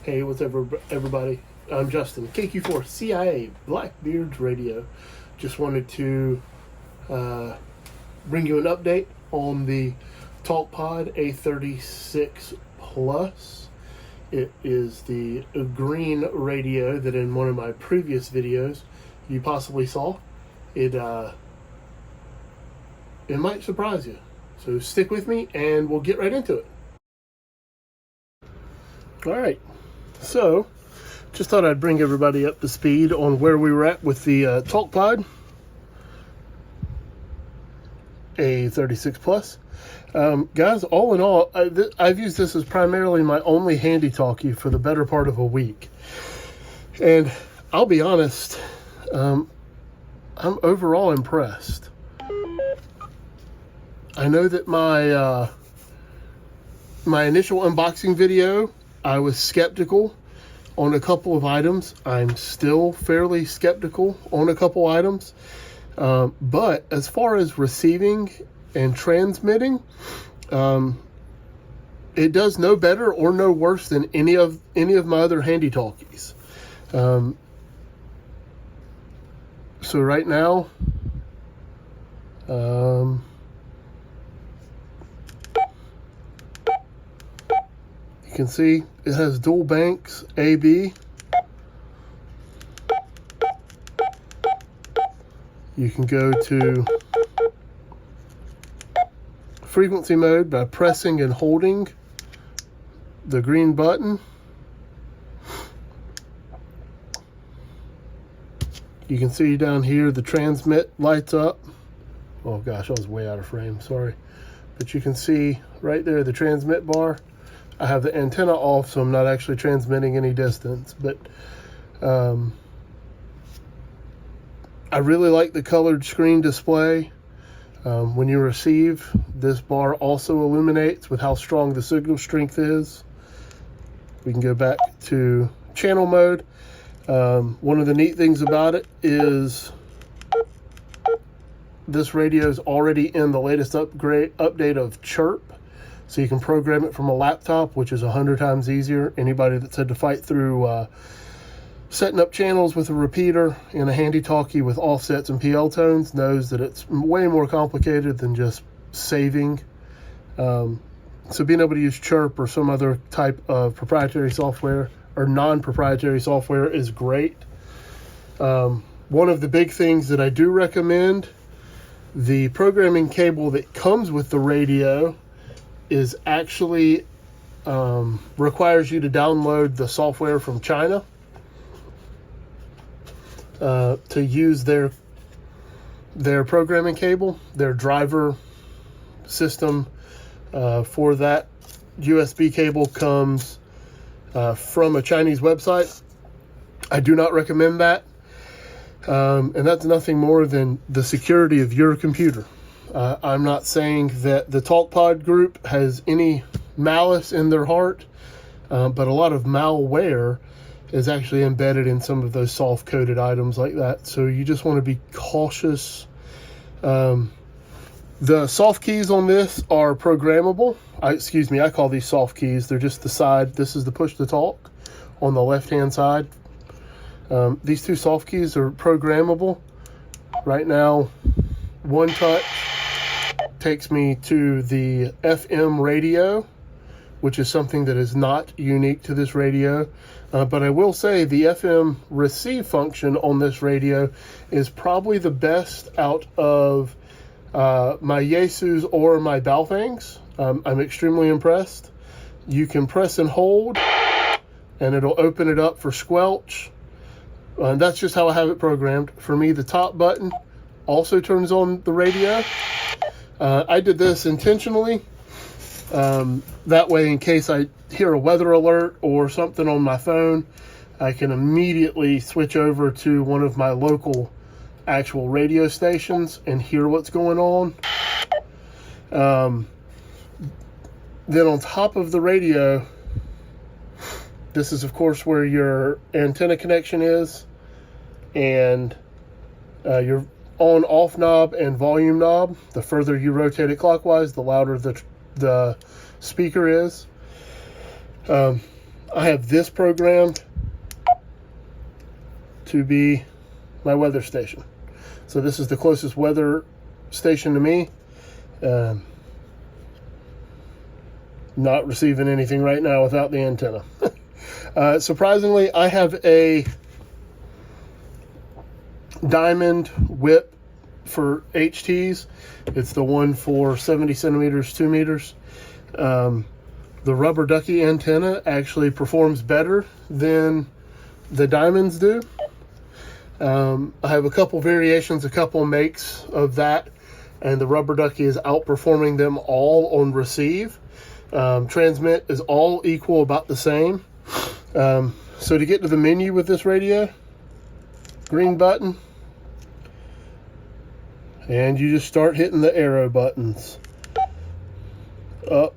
Hey, what's up, everybody? I'm Justin, KQ4CIA, Blackbeard Radio. Just wanted to bring you an update on the TalkPod A36 Plus. It is the green radio that in one of my previous videos you possibly saw. It might surprise you. So stick with me and we'll get right into it. All right. So, just thought I'd bring everybody up to speed on where we were at with the TalkPod A36 Plus. Guys, all in all, I've used this as primarily my only handy talkie for the better part of a week. And I'll be honest, I'm overall impressed. I know that my initial unboxing video, I was skeptical on a couple of items. I'm still fairly skeptical on a couple items. But as far as receiving and transmitting, it does no better or no worse than any of my other handy talkies. So right now, you can see it has dual banks, AB. You can go to frequency mode by pressing and holding the green button. You can see down here the transmit lights up. Oh gosh, I was way out of frame, sorry. But you can see right there the transmit bar. I have the antenna off, so I'm not actually transmitting any distance, but I really like the colored screen display. When you receive, this bar also illuminates with how strong the signal strength is. We can go back to channel mode. One of the neat things about it is this radio is already in the latest update of Chirp. So you can program it from a laptop, which is 100 times easier. Anybody that's had to fight through setting up channels with a repeater in a handy talkie with offsets and PL tones knows that it's way more complicated than just saving. So being able to use Chirp or some other type of proprietary software or non-proprietary software is great. One of the big things that I do recommend, the programming cable that comes with the radio is actually requires you to download the software from China to use their programming cable. Their driver system for that USB cable comes from a Chinese website. I do not recommend that, and that's nothing more than the security of your computer. I'm not saying that the TalkPod group has any malice in their heart, but a lot of malware is actually embedded in some of those soft-coded items like that. So you just want to be cautious. The soft keys on this are programmable. I call these soft keys. They're just the side. This is the push to talk on the left-hand side. These two soft keys are programmable. Right now, one touch takes me to the FM radio, which is something that is not unique to this radio. But I will say the FM receive function on this radio is probably the best out of my Yaesus or my Baofangs. I'm extremely impressed. You can press and hold, and it'll open it up for squelch. That's just how I have it programmed. For me, the top button also turns on the radio. I did this intentionally. That way, in case I hear a weather alert or something on my phone, I can immediately switch over to one of my local actual radio stations and hear what's going on. Then on top of the radio, this is of course where your antenna connection is, and your on-off knob and volume knob. The further you rotate it clockwise, the louder the speaker is. I have this programmed to be my weather station. So this is the closest weather station to me. Not receiving anything right now without the antenna. Surprisingly, I have a diamond whip for HTs. It's the one for 70 centimeters, 2 meters. The rubber ducky antenna actually performs better than the diamonds do. I have a couple variations, a couple makes of that, and the rubber ducky is outperforming them all on receive. Transmit is all equal, about the same. So to get to the menu with this radio, green button, and you just start hitting the arrow buttons. Up,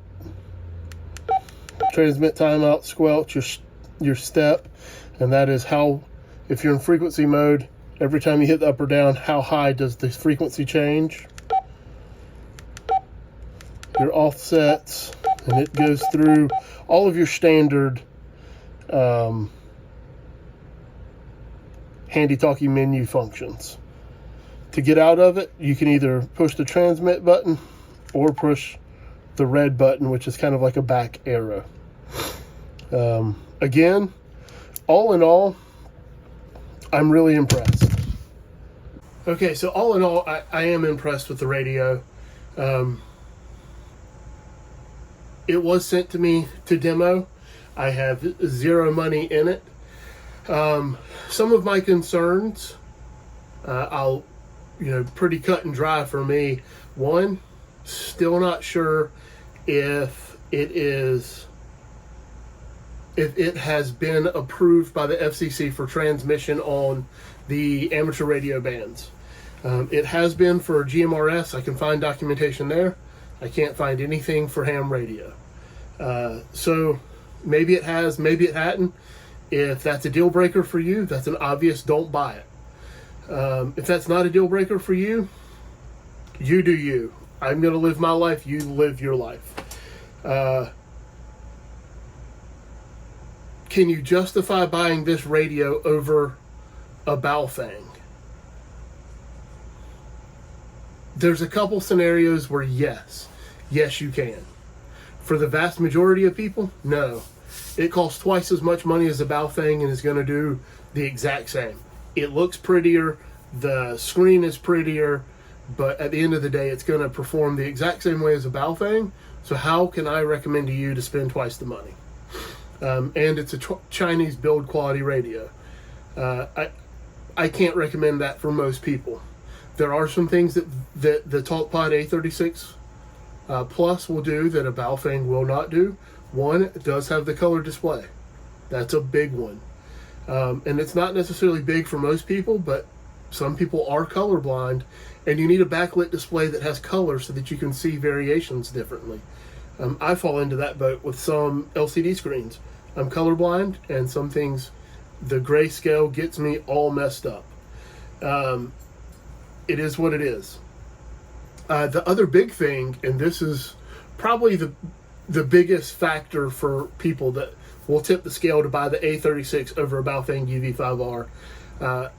transmit, timeout, squelch, your step, and that is how, if you're in frequency mode, every time you hit the up or down, how high does the frequency change? Your offsets, and it goes through all of your standard handy-talky menu functions. To get out of it, you can either push the transmit button or push the red button, which is kind of like a back arrow. Again, all in all, I'm really impressed. Okay, so all in all, I am impressed with the radio. It was sent to me to demo. I have zero money in it. Some of my concerns, pretty cut and dry for me. One, still not sure if it has been approved by the FCC for transmission on the amateur radio bands. It has been for GMRS. I can find documentation there. I can't find anything for ham radio. So maybe it has, maybe it hadn't. If that's a deal breaker for you, that's an obvious don't buy it. If that's not a deal breaker for you, you do you. I'm going to live my life, you live your life. Can you justify buying this radio over a Baofeng? There's a couple scenarios where yes you can. For the vast majority of people, no. It costs twice as much money as a Baofeng and is going to do the exact same. It looks prettier, the screen is prettier, but at the end of the day, it's going to perform the exact same way as a Baofeng. So how can I recommend to you to spend twice the money? And it's a Chinese build quality radio. I can't recommend that for most people. There are some things that the TalkPod A36 Plus will do that a Baofeng will not do. One, it does have the color display. That's a big one. And it's not necessarily big for most people, but some people are colorblind, and you need a backlit display that has color so that you can see variations differently. I fall into that boat with some LCD screens. I'm colorblind, and some things, the grayscale gets me all messed up. It is what it is. The other big thing, and this is probably the biggest factor for people that will tip the scale to buy the A36 over a Baofeng UV5R.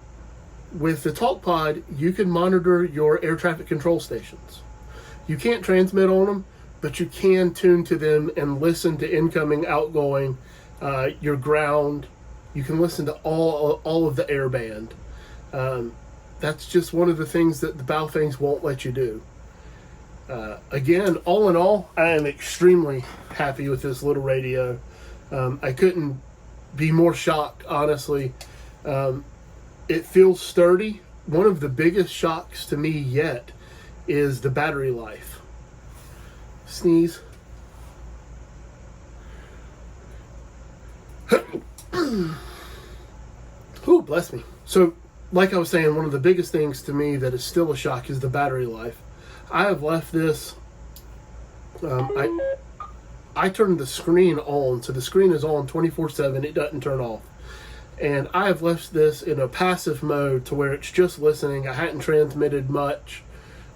With the TalkPod, you can monitor your air traffic control stations. You can't transmit on them, but you can tune to them and listen to incoming, outgoing, your ground. You can listen to all of the air band. That's just one of the things that the Baofengs won't let you do. Again, all in all, I am extremely happy with this little radio. I couldn't be more shocked, honestly. It feels sturdy. One of the biggest shocks to me yet is the battery life. Sneeze. Ooh, bless me. So, like I was saying, one of the biggest things to me that is still a shock is the battery life. I have left this, I turned the screen on, so the screen is on 24/7, it doesn't turn off. And I have left this in a passive mode to where it's just listening. I hadn't transmitted much,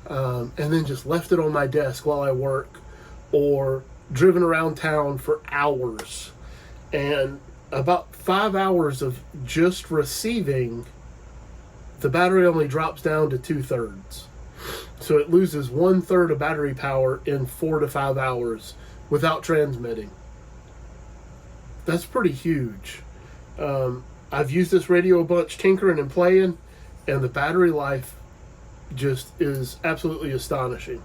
and then just left it on my desk while I work, or driven around town for hours. And about 5 hours of just receiving, the battery only drops down to 2/3. So it loses 1/3 of battery power in 4 to 5 hours without transmitting. That's pretty huge. I've used this radio a bunch tinkering and playing, and the battery life just is absolutely astonishing.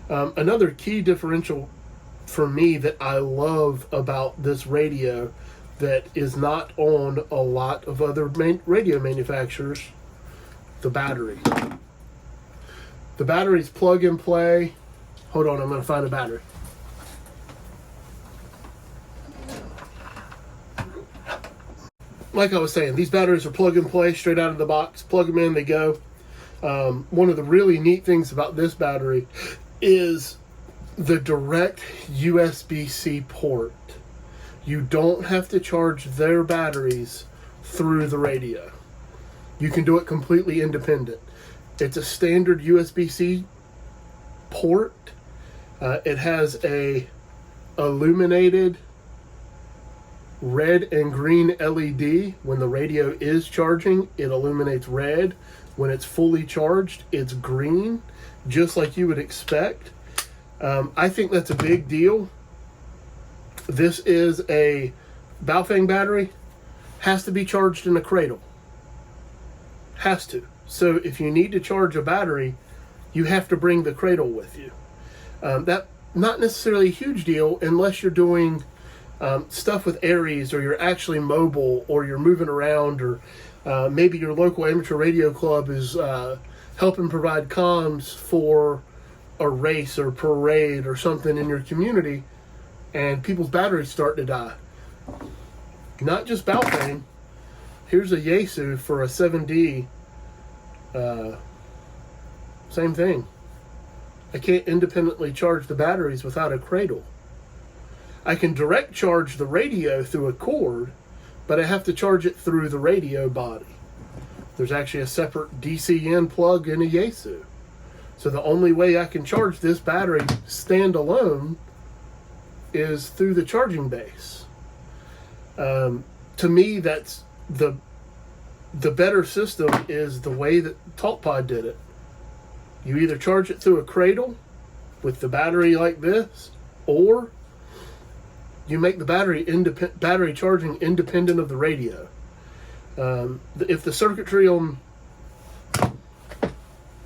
Another key differential for me that I love about this radio that is not on a lot of other radio manufacturers, the battery. The battery's plug and play. Hold on, I'm going to find a battery. Like I was saying, these batteries are plug and play, straight out of the box. Plug them in, they go. One of the really neat things about this battery is the direct USB-C port. You don't have to charge their batteries through the radio. You can do it completely independent. It's a standard USB-C port. It has a illuminated red and green LED. When the radio is charging, it illuminates red. When it's fully charged, it's green, just like you would expect. I think that's a big deal. This is a Baofeng battery, has to be charged in a cradle. Has to. So if you need to charge a battery, you have to bring the cradle with you. That not necessarily a huge deal unless you're doing stuff with Aries, or you're actually mobile, or you're moving around, or maybe your local amateur radio club is helping provide comms for a race or parade or something in your community, and people's batteries start to die. Not just Baofeng. Here's a Yaesu for a 7D. Same thing. I can't independently charge the batteries without a cradle. I can direct charge the radio through a cord, but I have to charge it through the radio body. There's actually a separate DC-in plug in a Yaesu. So the only way I can charge this battery standalone is through the charging base. To me, that's the better system is the way that TalkPod did it. You either charge it through a cradle with the battery like this, or you make the battery charging independent of the radio. If the circuitry on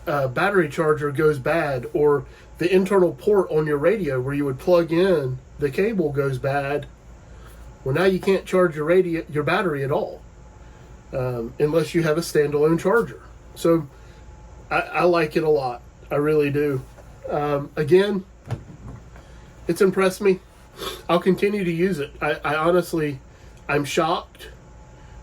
battery charger goes bad, or the internal port on your radio where you would plug in the cable goes bad, well, now you can't charge your battery at all, unless you have a standalone charger. So I like it a lot. I really do. Again, it's impressed me. I'll continue to use it. I honestly, I'm shocked.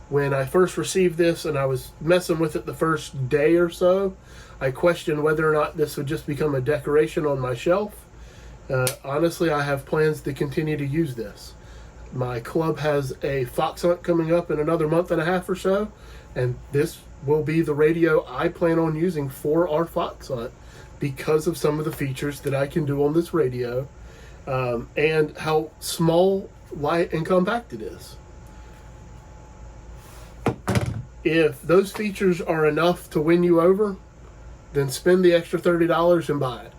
When I first received this and I was messing with it the first day or so, I questioned whether or not this would just become a decoration on my shelf. Honestly, I have plans to continue to use this. My club has a fox hunt coming up in another month and a half or so, and this will be the radio I plan on using for our fox hunt because of some of the features that I can do on this radio, and how small, light, and compact it is. If those features are enough to win you over, then spend the extra $30 and buy it.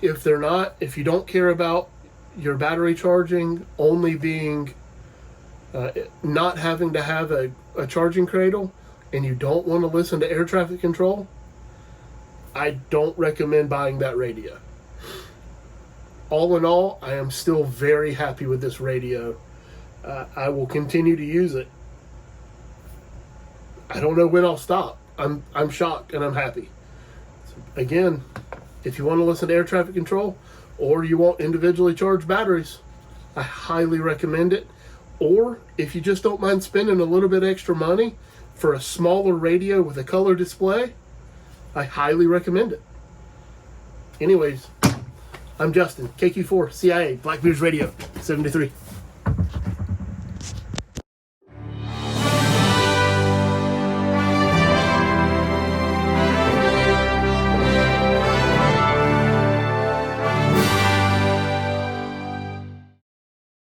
If they're not, if you don't care about your battery charging only being, not having to have a charging cradle, and you don't want to listen to air traffic control, I don't recommend buying that radio. All in all, I am still very happy with this radio. I will continue to use it. I don't know when I'll stop. I'm shocked and I'm happy. So again, if you want to listen to air traffic control, or you want individually charged batteries, I highly recommend it. Or if you just don't mind spending a little bit extra money for a smaller radio with a color display, I highly recommend it. Anyways, I'm Justin, KQ4 CIA, Blackbeard's Radio 73.